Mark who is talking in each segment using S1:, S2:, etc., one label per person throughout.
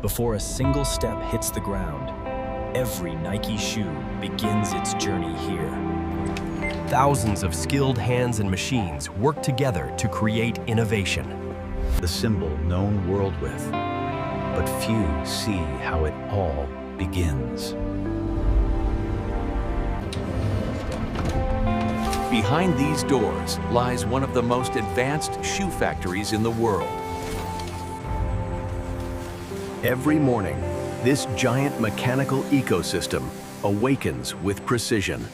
S1: Before a single step hits the ground, every Nike shoe begins its journey here.
S2: Thousands of skilled hands and machines work together to create innovation.
S3: The symbol known world with, but few see how it all begins.
S4: Behind these doors lies one of the most advanced shoe factories in the world.
S3: Every morning, this giant mechanical ecosystem awakens with precision.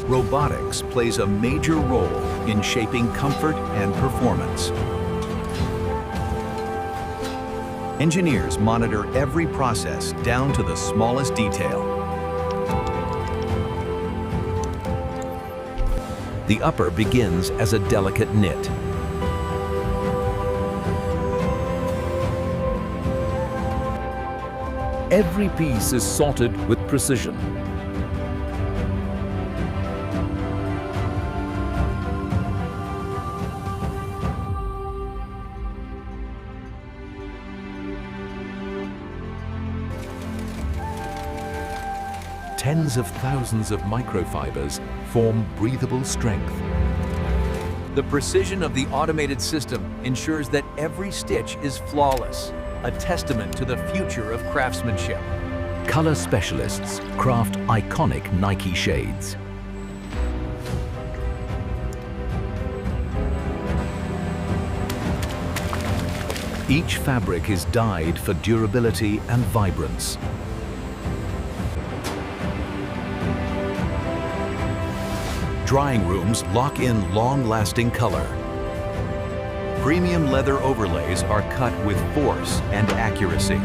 S3: Robotics plays a major role in shaping comfort and performance. Engineers monitor every process down to the smallest detail. The upper begins as a delicate knit.
S4: Every piece is sorted with precision. Tens of thousands of microfibers form breathable strength. The precision of the automated system ensures that every stitch is flawless, a testament to the future of craftsmanship. Color specialists craft iconic Nike shades. Each fabric is dyed for durability and vibrance. Drying rooms lock in long-lasting color. Premium leather overlays are cut with force and accuracy.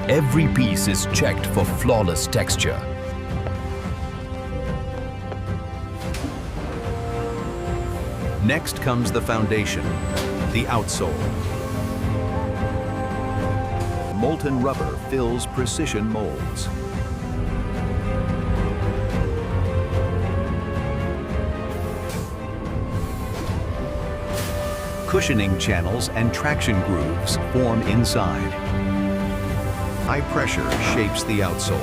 S4: Every piece is checked for flawless texture. Next comes the foundation, the outsole. Molten rubber fills precision molds. Cushioning channels and traction grooves form inside. High pressure shapes the outsole.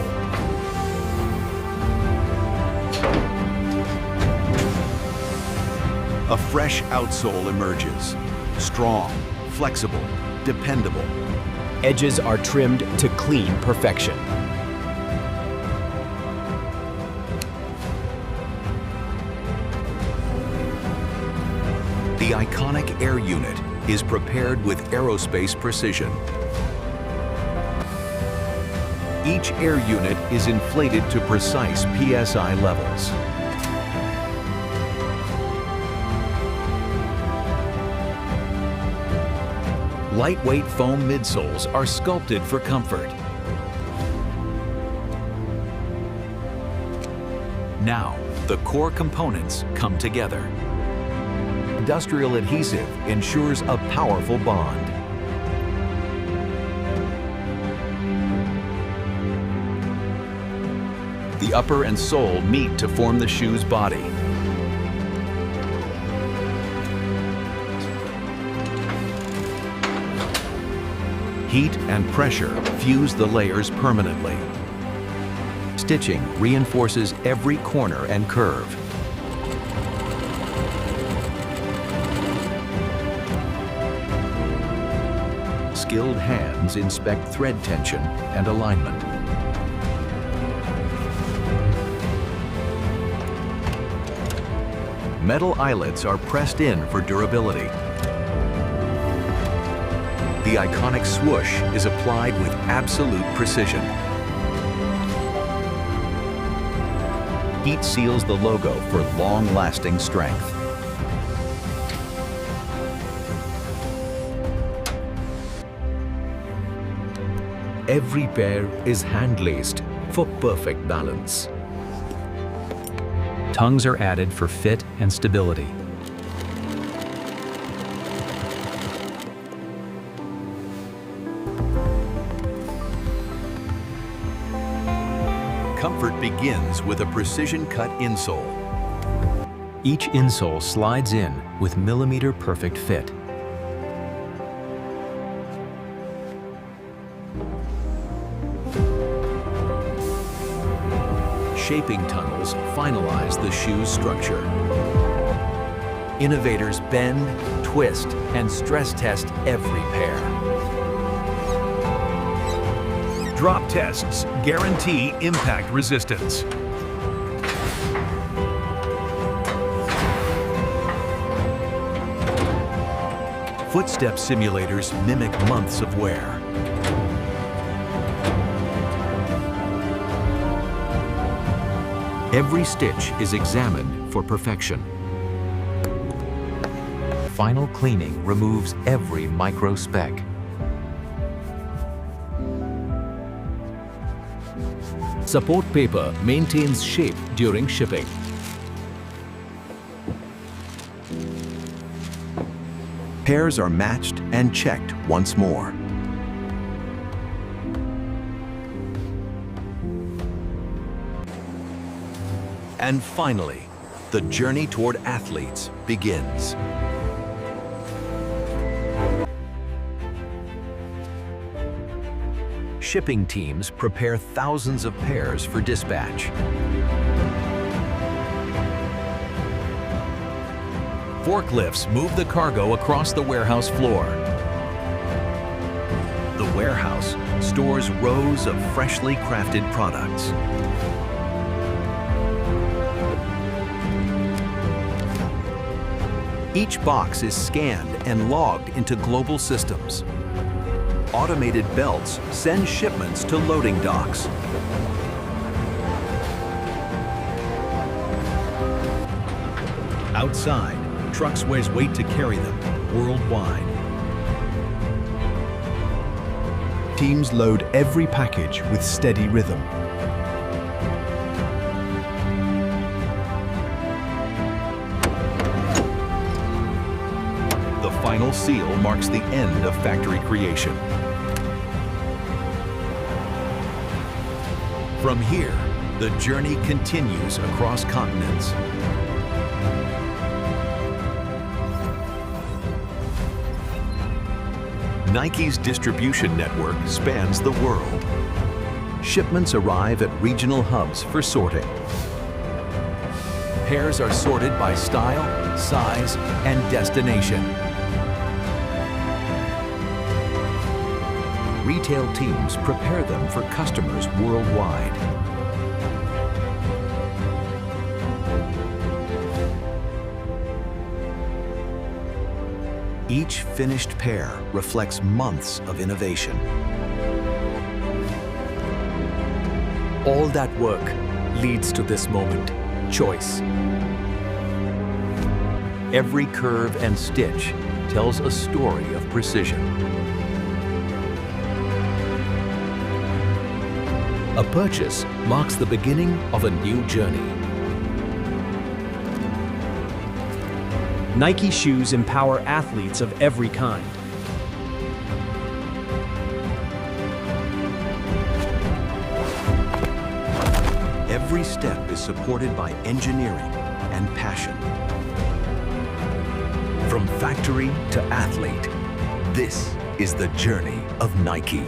S4: A fresh outsole emerges. Strong, flexible, dependable.
S2: Edges are trimmed to clean perfection.
S3: The iconic air unit is prepared with aerospace precision. Each air unit is inflated to precise PSI levels. Lightweight foam midsoles are sculpted for comfort. Now, the core components come together. Industrial adhesive ensures a powerful bond. The upper and sole meet to form the shoe's body. Heat and pressure fuse the layers permanently. Stitching reinforces every corner and curve. Skilled hands inspect thread tension and alignment. Metal eyelets are pressed in for durability. The iconic swoosh is applied with absolute precision. Heat seals the logo for long-lasting strength. Every pair is hand-laced for perfect balance.
S5: Tongues are added for fit and stability.
S3: Comfort begins with a precision-cut insole.
S5: Each insole slides in
S2: with millimeter-perfect fit.
S3: Shaping tunnels finalize the shoe's structure. Innovators bend, twist, and stress test every pair.
S6: Drop tests guarantee impact resistance.
S3: Footstep simulators mimic months of wear. Every stitch is examined for perfection.
S2: Final cleaning removes every micro speck.
S3: Support paper maintains shape during shipping. Pairs are matched and checked once more. And finally, the journey toward athletes begins. Shipping teams prepare thousands of pairs for dispatch. Forklifts move the cargo across the warehouse floor. The warehouse stores rows of freshly crafted products. Each box is scanned and logged into global systems. Automated belts send shipments to loading docks. Outside, trucks wait to carry them worldwide. Teams load every package with steady rhythm. The final seal marks the end of factory creation. From here, the journey continues across continents. Nike's distribution network spans the world. Shipments arrive at regional hubs for sorting. Pairs are sorted by style, size, and destination. Retail teams prepare them for customers worldwide. Each finished pair reflects months of innovation.
S1: All that work leads to this moment, choice.
S3: Every curve and stitch tells a story of precision. A purchase marks the beginning of a new journey.
S7: Nike shoes empower athletes of every kind.
S3: Every step is supported by engineering and passion. From factory to athlete, this is the journey of Nike.